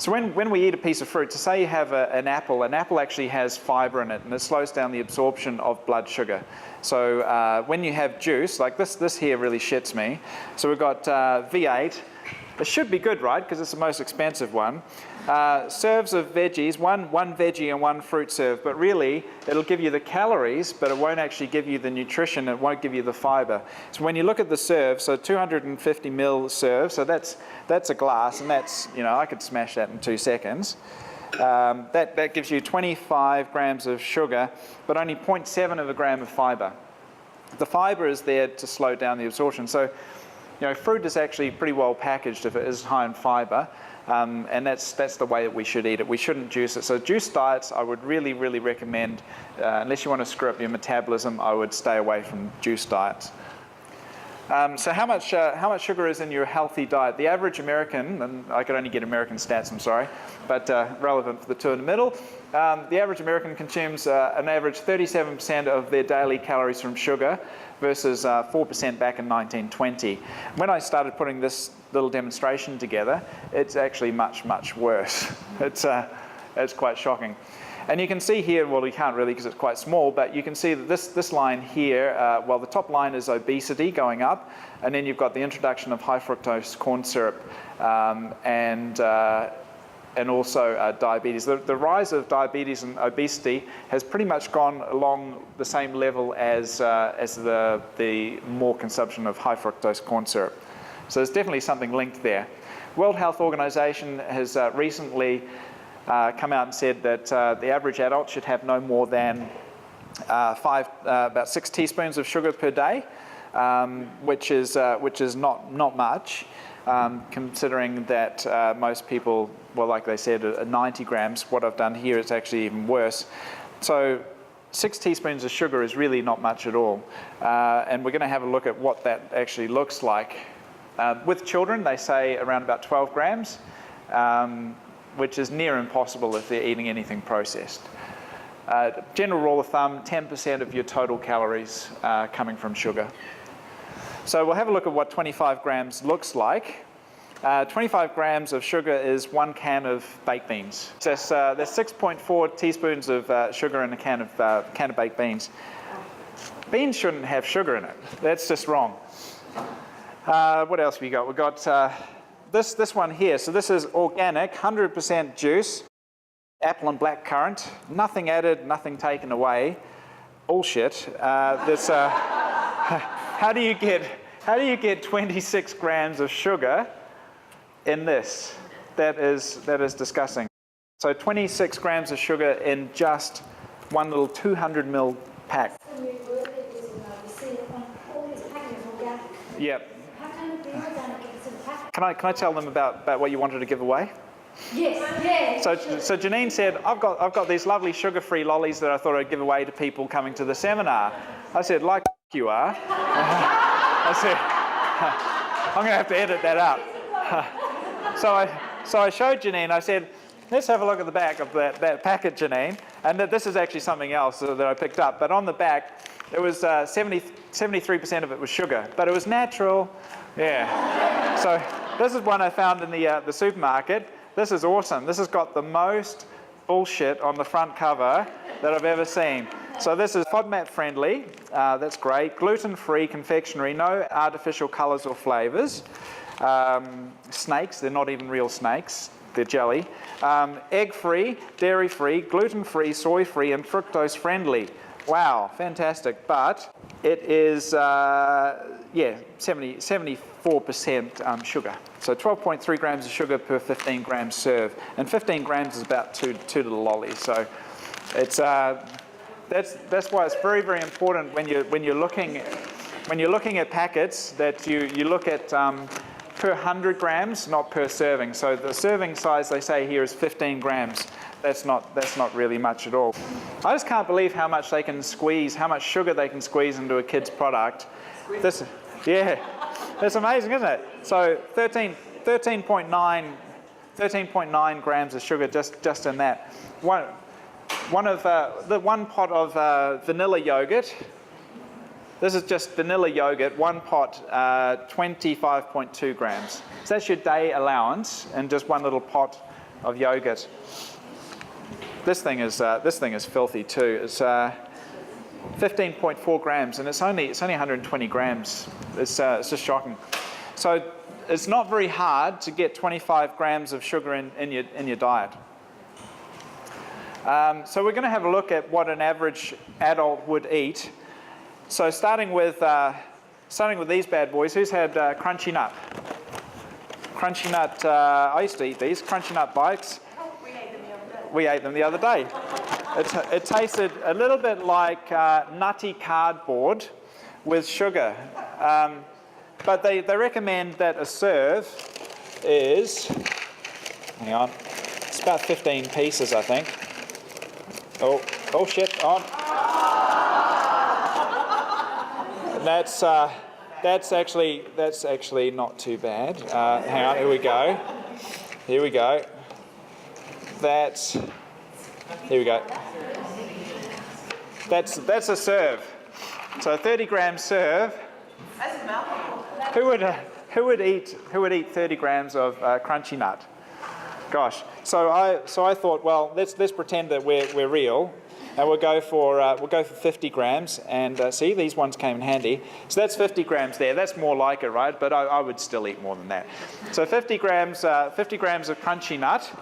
So when we eat a piece of fruit, so say you have an apple actually has fiber in it, and it slows down the absorption of blood sugar. So when you have juice, like this here really shits me. So we've got V8. It should be good, right? Because it's the most expensive one. Serves of veggies, one veggie and one fruit serve, but really it'll give you the calories, but it won't actually give you the nutrition, it won't give you the fiber. So when you look at the serve, so 250 ml serve, so that's a glass, and that's, you know, I could smash that in 2 seconds. That gives you 25 grams of sugar, but only 0.7 of a gram of fiber. The fiber is there to slow down the absorption. So, you know, fruit is actually pretty well packaged if it is high in fiber. And that's the way that we should eat it. We shouldn't juice it. So juice diets, I would really, really recommend, unless you want to screw up your metabolism, I would stay away from juice diets. So how much sugar is in your healthy diet? The average American, and I could only get American stats, I'm sorry, but relevant for the two in the middle, the average American consumes an average 37% of their daily calories from sugar versus 4% back in 1920. When I started putting this little demonstration together, it's actually much, much worse. It's quite shocking. And you can see here, well, you can't really because it's quite small, but you can see that this line here, well, the top line is obesity going up, and then you've got the introduction of high fructose corn syrup and also diabetes. The rise of diabetes and obesity has pretty much gone along the same level as the more consumption of high fructose corn syrup. So there's definitely something linked there. World Health Organization has recently come out and said that the average adult should have no more than about 6 teaspoons of sugar per day, which is not much, considering that most people, well, like they said, 90 grams. What I've done here is actually even worse. So 6 teaspoons of sugar is really not much at all, and we're going to have a look at what that actually looks like. With children, they say around about 12 grams. Which is near impossible if they're eating anything processed. General rule of thumb, 10% of your total calories coming from sugar. So we'll have a look at what 25 grams looks like. 25 grams of sugar is 1 can of baked beans. So there's 6.4 teaspoons of sugar in a can of baked beans. Beans shouldn't have sugar in it. That's just wrong. What else have we got? We've got this one here. So this is organic, 100% juice, apple and black currant, nothing added, nothing taken away. Bullshit. How do you get 26 grams of sugar in this? That is disgusting. So 26 grams of sugar in just one little 200 ml pack. Yep. Can I tell them about what you wanted to give away? Yes. So Janine said, I've got these lovely sugar-free lollies that I thought I'd give away to people coming to the seminar. I said, like you are. I said, I'm going to have to edit that out. So I showed Janine, I said, let's have a look at the back of that packet, Janine. And this is actually something else that I picked up. But on the back, it was 73% of it was sugar, but it was natural. Yeah. So this is one I found in the supermarket. This is awesome. This has got the most bullshit on the front cover that I've ever seen. So this is FODMAP friendly. That's great. Gluten-free confectionery, no artificial colors or flavors. Snakes, they're not even real snakes. They're jelly. Egg-free, dairy-free, gluten-free, soy-free, and fructose-friendly. Wow, fantastic. But it is, 74% sugar. So 12.3 grams of sugar per 15 grams serve. And 15 grams is about two little lollies. So it's, that's why it's very, very important when you're looking at packets that you look at per 100 grams, not per serving. So the serving size they say here is 15 grams. That's not really much at all. I just can't believe how much they can squeeze, how much sugar they can squeeze into a kid's product. That's amazing, isn't it? So 13.9 grams of sugar just in that. One pot of vanilla yogurt. This is just vanilla yogurt, 1 pot, 25.2 grams. So that's your day allowance in just one little pot of yogurt. This thing is filthy too. It's 15.4 grams, and it's only 120 grams. It's just shocking. So it's not very hard to get 25 grams of sugar in your diet. So we're going to have a look at what an average adult would eat. So starting with these bad boys. Who's had Crunchy Nut? Crunchy Nut. I used to eat these Crunchy Nut bites. We ate them the other day. It tasted a little bit like nutty cardboard with sugar. But they recommend that a serve is, hang on, it's about 15 pieces, I think. Oh shit, on. That's actually not too bad. Hang on, here we go. Here we go. Here we go. That's a serve. So a 30-gram serve. That's a mouthful. Who would eat 30 grams of Crunchy Nut? Gosh. So I thought, well, let's pretend that we're real, and we'll go for 50 grams. And see, these ones came in handy. So that's 50 grams there. That's more like it, right? But I would still eat more than that. So 50 grams of Crunchy Nut.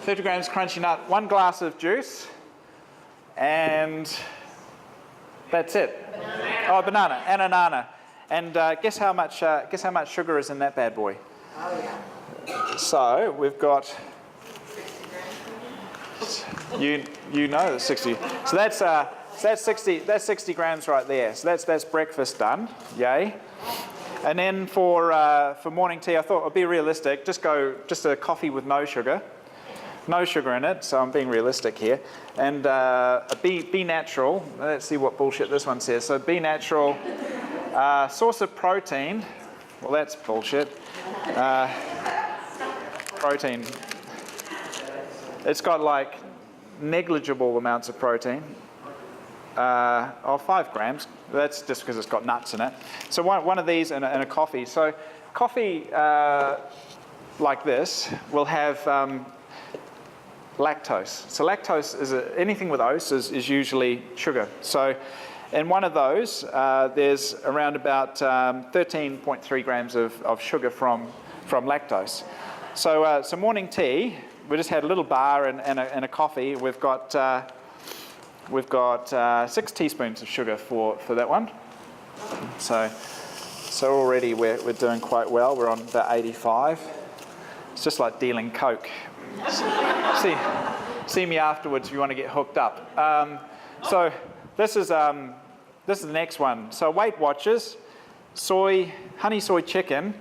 50 grams Crunchy Nut. 1 glass of juice, and that's it. Oh, banana and a nana. And guess how much sugar is in that bad boy? Oh, yeah. So we've got, you know, the 60. So that's 60 grams right there. So that's breakfast done. Yay. And then for morning tea, I thought I'd be realistic. Just a coffee with no sugar. No sugar in it, so I'm being realistic here. And be natural. Let's see what bullshit this one says. So be natural. Source of protein. Well, that's bullshit. Protein. It's got like negligible amounts of protein. 5 grams. That's just because it's got nuts in it. So one of these and a coffee. So coffee like this will have lactose. So lactose is anything with ose is usually sugar. So in one of those, there's around about 13.3 grams of sugar from lactose. So morning tea, we just had a little bar and a coffee. We've got 6 teaspoons of sugar for that one. So already we're doing quite well. We're on about 85. It's just like dealing Coke. See me afterwards if you want to get hooked up. So this is the next one. So Weight Watchers, honey soy chicken.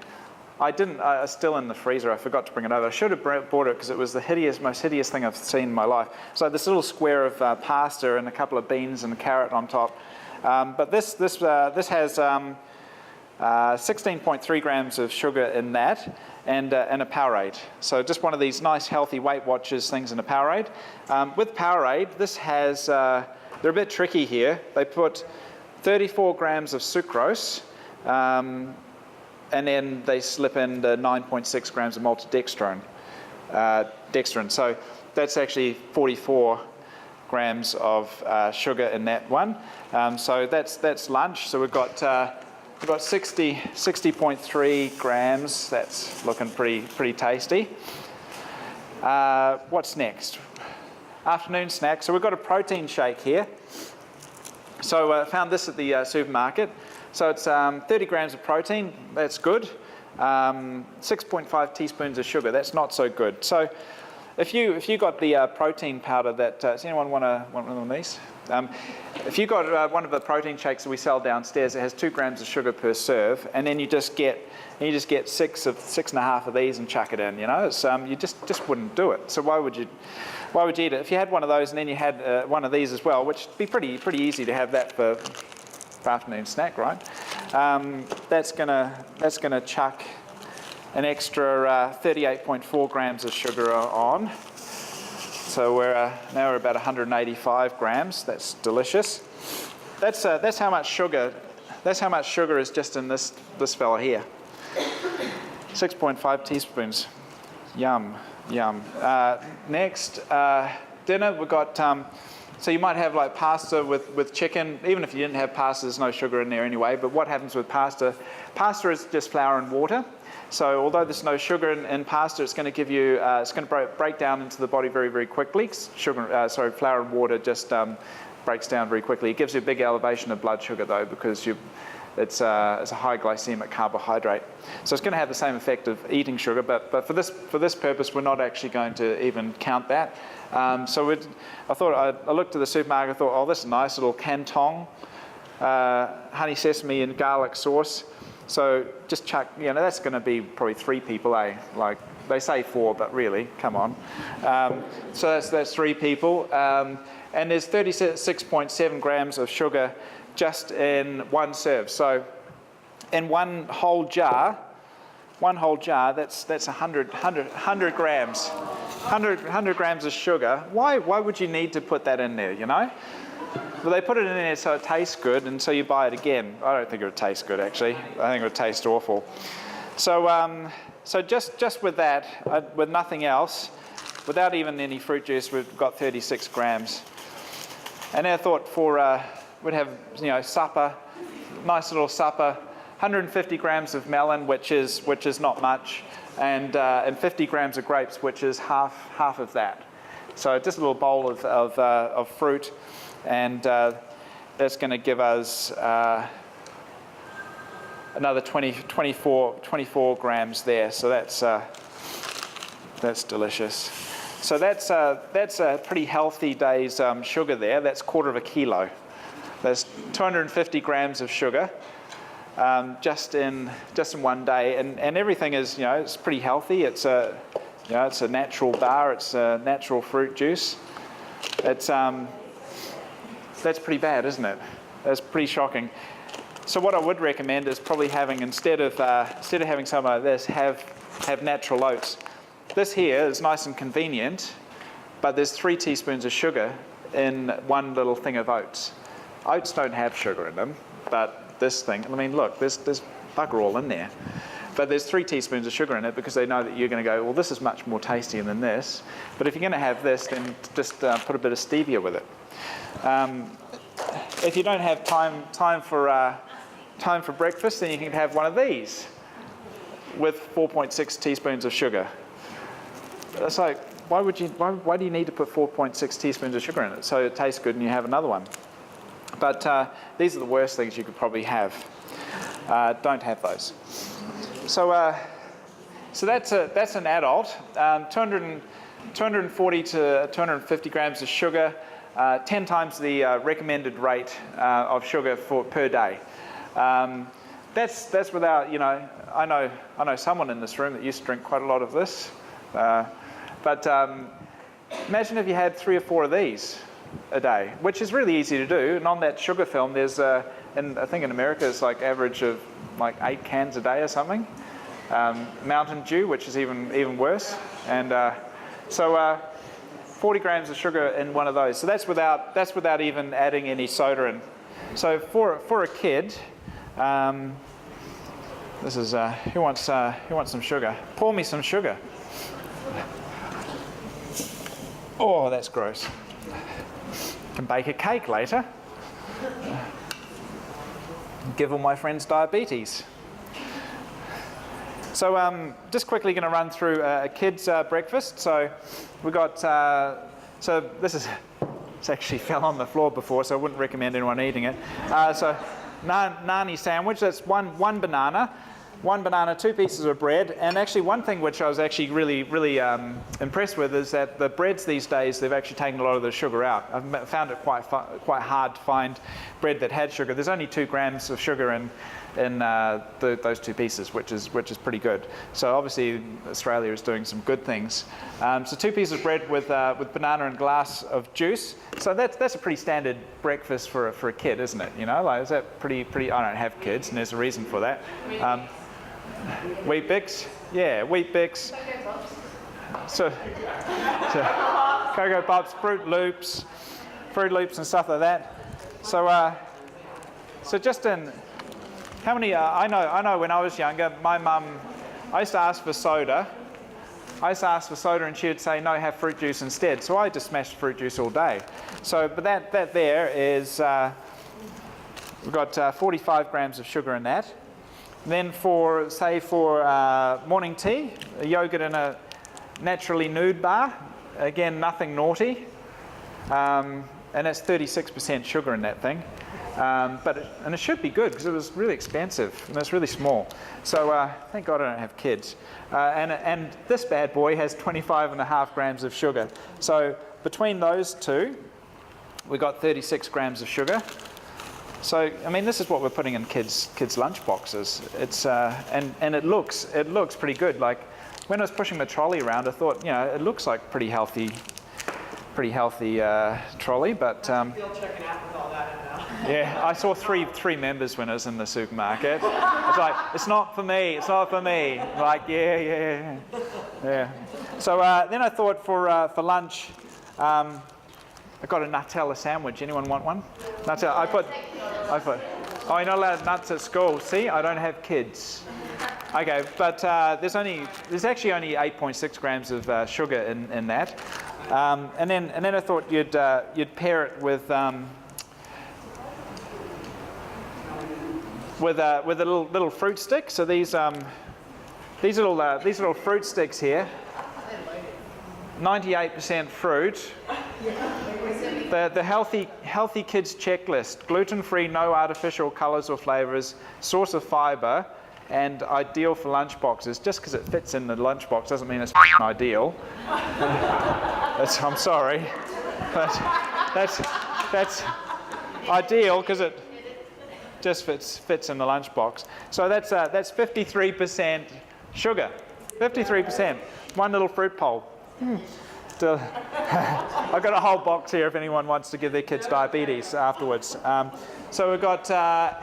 It's still in the freezer. I forgot to bring it over. I should have bought it because it was the most hideous thing I've seen in my life. So this little square of pasta and a couple of beans and a carrot on top. But this has 16.3 grams of sugar in that, and a Powerade. So just one of these nice healthy Weight Watchers things in a Powerade. With Powerade, this has, they're a bit tricky here. They put 34 grams of sucrose, and then they slip in the 9.6 grams of maltodextrin. So that's actually 44 grams of sugar in that one. So that's lunch. So we've got 60.3 grams. That's looking pretty tasty. What's next? Afternoon snack. So we've got a protein shake here. So I found this at the supermarket. So it's 30 grams of protein. That's good. 6.5 teaspoons of sugar. That's not so good. So if you got the protein powder that does anyone want one of these? If you got one of the protein shakes that we sell downstairs, it has 2 grams of sugar per serve, and then you just get 6.5 of these and chuck it in. You know, it's, you just wouldn't do it. So why would you eat it? If you had one of those and then you had one of these as well, which would be pretty easy to have that for afternoon snack, right? That's gonna chuck an extra 38.4 grams of sugar on. So now we're about 185 grams. That's delicious. That's how much sugar. That's how much sugar is just in this fella here. 6.5 teaspoons. Yum, yum. Next, dinner, we've got, so you might have like pasta with chicken. Even if you didn't have pasta, there's no sugar in there anyway. But what happens with pasta? Pasta is just flour and water. So although there's no sugar in pasta, it's going to give you, it's going to break down into the body very, very quickly. Flour and water just breaks down very quickly. It gives you a big elevation of blood sugar though, because it's a high glycemic carbohydrate. So it's going to have the same effect of eating sugar, but for this purpose, we're not actually going to even count that. I looked at the supermarket, I thought, oh, this is a nice little canton, honey sesame and garlic sauce. So just chuck, that's going to be probably 3 people, eh? Like they say 4, but really, come on. So that's 3 people. And there's 36.7 grams of sugar just in one serve. So in one whole jar, that's 100 grams. 100 grams of sugar. Why would you need to put that in there, Well, they put it in there so it tastes good, and so you buy it again. I don't think it would taste good, actually. I think it would taste awful. So just with that, with nothing else, without even any fruit juice, we've got 36 grams. And I thought we'd have, supper, nice little supper, 150 grams of melon, which is not much, and 50 grams of grapes, which is half of that. So just a little bowl of fruit, and that's going to give us another 24 grams there. So that's delicious. So that's a pretty healthy day's sugar there. That's 1/4 kilo. There's 250 grams of sugar just in one day, and everything is it's pretty healthy. It's a natural bar. It's a natural fruit juice. It's that's pretty bad, isn't it? That's pretty shocking. So what I would recommend is probably having instead of having something like this, have natural oats. This here is nice and convenient, but there's 3 teaspoons of sugar in one little thing of oats. Oats don't have sugar in them, but this thing, look, there's bugger all in there. But there's 3 teaspoons of sugar in it because they know that you're going to go, well, this is much more tastier than this. But if you're going to have this, then just put a bit of stevia with it. If you don't have time for breakfast, then you can have one of these with 4.6 teaspoons of sugar. It's like, why do you need to put 4.6 teaspoons of sugar in it? So it tastes good and you have another one. But these are the worst things you could probably have. Don't have those. So that's an adult. 240 to 250 grams of sugar, 10 times the recommended rate of sugar per day. That's without, I know someone in this room that used to drink quite a lot of this. But imagine if you had 3 or 4 of these a day, which is really easy to do. And on that sugar film, there's, and I think in America it's like average of like 8 cans a day or something. Mountain Dew, which is even worse. And so 40 grams of sugar in one of those. So that's without even adding any soda in. So for a kid, this is who wants some sugar? Pour me some sugar. Oh, that's gross. Can bake a cake later. Give all my friends diabetes. So just quickly going to run through a kid's breakfast. So we got, so it's actually fell on the floor before, so I wouldn't recommend anyone eating it. So nani sandwich, that's one banana, 2 pieces of bread, and actually one thing which I was actually really impressed with is that the breads these days, they've actually taken a lot of the sugar out. I've found it quite hard to find bread that had sugar. There's only 2 grams of sugar in those 2 pieces, which is pretty good. So obviously Australia is doing some good things. So 2 pieces of bread with banana and a glass of juice. So that's a pretty standard breakfast for a kid, isn't it? Like, is that pretty? I don't have kids, and there's a reason for that. Wheat Bix, yeah, Wheat Bix. So Cocoa Pops, Fruit Loops and stuff like that. So just in. How many? I know when I was younger, my mum, I used to ask for soda I used to ask for soda and she would say, no, have fruit juice instead. So I just smashed fruit juice all day. So, but that there is, we've got 45 grams of sugar in that. Then for morning tea, a yogurt in a naturally nude bar, again, nothing naughty. And it's 36% sugar in that thing. And it should be good because it was really expensive and it's really small. So thank God I don't have kids. And this bad boy has 25.5 grams of sugar. So between those two, we got 36 grams of sugar. So I mean, this is what we're putting in kids' lunch boxes. It's and it looks pretty good. Like when I was pushing the trolley around, I thought, it looks like pretty healthy trolley, but. Still checking out with all that in now. Yeah, I saw three members when I was in the supermarket. It's like, it's not for me, it's not for me. Like, yeah. So then I thought for lunch, I got a Nutella sandwich. Anyone want one? Nutella. I put. Oh, you're not allowed nuts at school. See, I don't have kids. Okay, but there's actually only 8.6 grams of sugar in that. And then I thought you'd pair it with a little fruit stick. So these little fruit sticks here, 98% fruit. The healthy kids checklist: gluten-free, no artificial colours or flavours, source of fibre, and ideal for lunch boxes. Just because it fits in the lunchbox doesn't mean it's ideal. I'm sorry, but that's ideal because it just fits in the lunchbox. So that's 53% sugar. 53%. One little fruit pole. I've got a whole box here if anyone wants to give their kids diabetes afterwards. So we've got,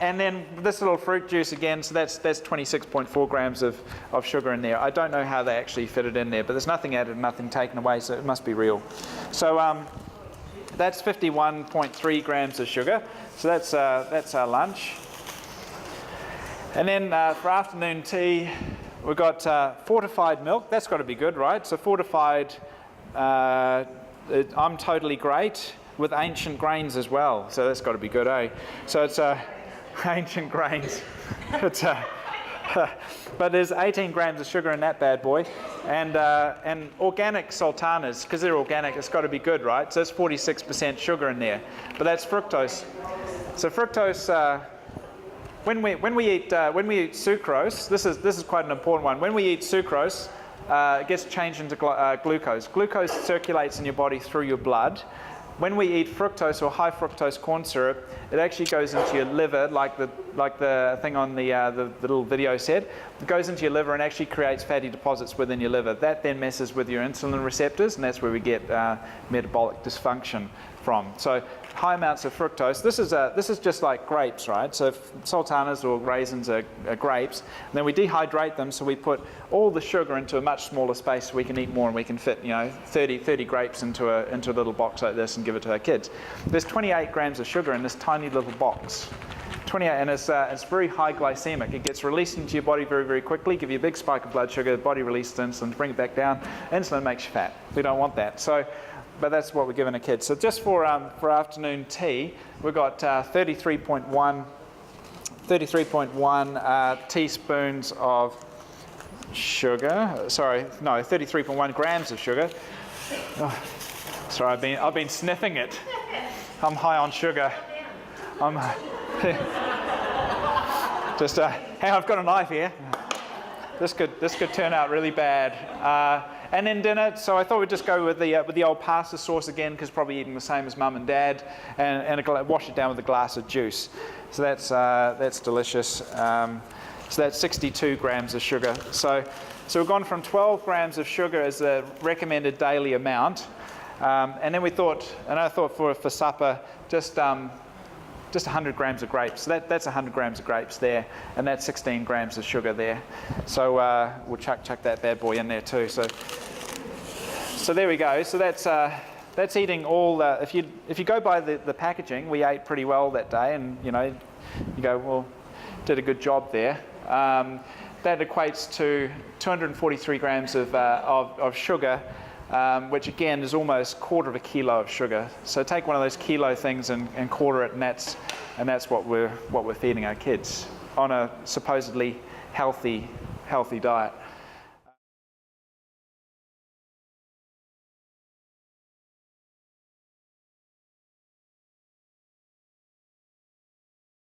and then this little fruit juice again, so that's 26.4 grams of sugar in there. I don't know how they actually fit it in there, but there's nothing added, nothing taken away, so it must be real. So that's 51.3 grams of sugar. So that's our lunch. And then for afternoon tea, we've got fortified milk. That's got to be good, right? So fortified, I'm totally great, with ancient grains as well. So that's got to be good, eh? So it's ancient grains. But there's 18 grams of sugar in that bad boy. And organic sultanas, because they're organic, it's got to be good, right? So it's 46% sugar in there. But that's fructose. So fructose, when we eat sucrose, this is quite an important one. When we eat sucrose, it gets changed into glucose. Glucose circulates in your body through your blood. When we eat fructose or high fructose corn syrup, it actually goes into your liver, like the thing on the little video said. It goes into your liver and actually creates fatty deposits within your liver. That then messes with your insulin receptors, and that's where we get metabolic dysfunction from. So high amounts of fructose. This is just like grapes, right? So sultanas or raisins are grapes. And then we dehydrate them, so we put all the sugar into a much smaller space so we can eat more and we can fit 30 grapes into a little box like this and give it to our kids. There's 28 grams of sugar in this tiny little box. 28, and it's very high glycemic. It gets released into your body very, very quickly, give you a big spike of blood sugar, the body releases insulin to bring it back down. Insulin makes you fat. We don't want that. So, but that's what we're giving a kid. So just for afternoon tea, we've got 33.1 teaspoons of sugar. Sorry, no, 33.1 grams of sugar. Oh, sorry, I've been sniffing it. I'm high on sugar. Just hey, I've got a knife here. This could turn out really bad. And then dinner, so I thought we'd just go with the old pasta sauce again, because probably eating the same as Mum and Dad, and wash it down with a glass of juice. So that's delicious. So that's 62 grams of sugar. So we've gone from 12 grams of sugar as the recommended daily amount, and then I thought for supper just 100 grams of grapes. So that's 100 grams of grapes there, and that's 16 grams of sugar there. So we'll chuck that bad boy in there too. So there we go. So that's eating all. If you go by the packaging, we ate pretty well that day, and you go, well, did a good job there. that equates to 243 grams of sugar, which again is almost 1/4 kilo of sugar. So take one of those kilo things and quarter it, and that's what we're feeding our kids on a supposedly healthy diet.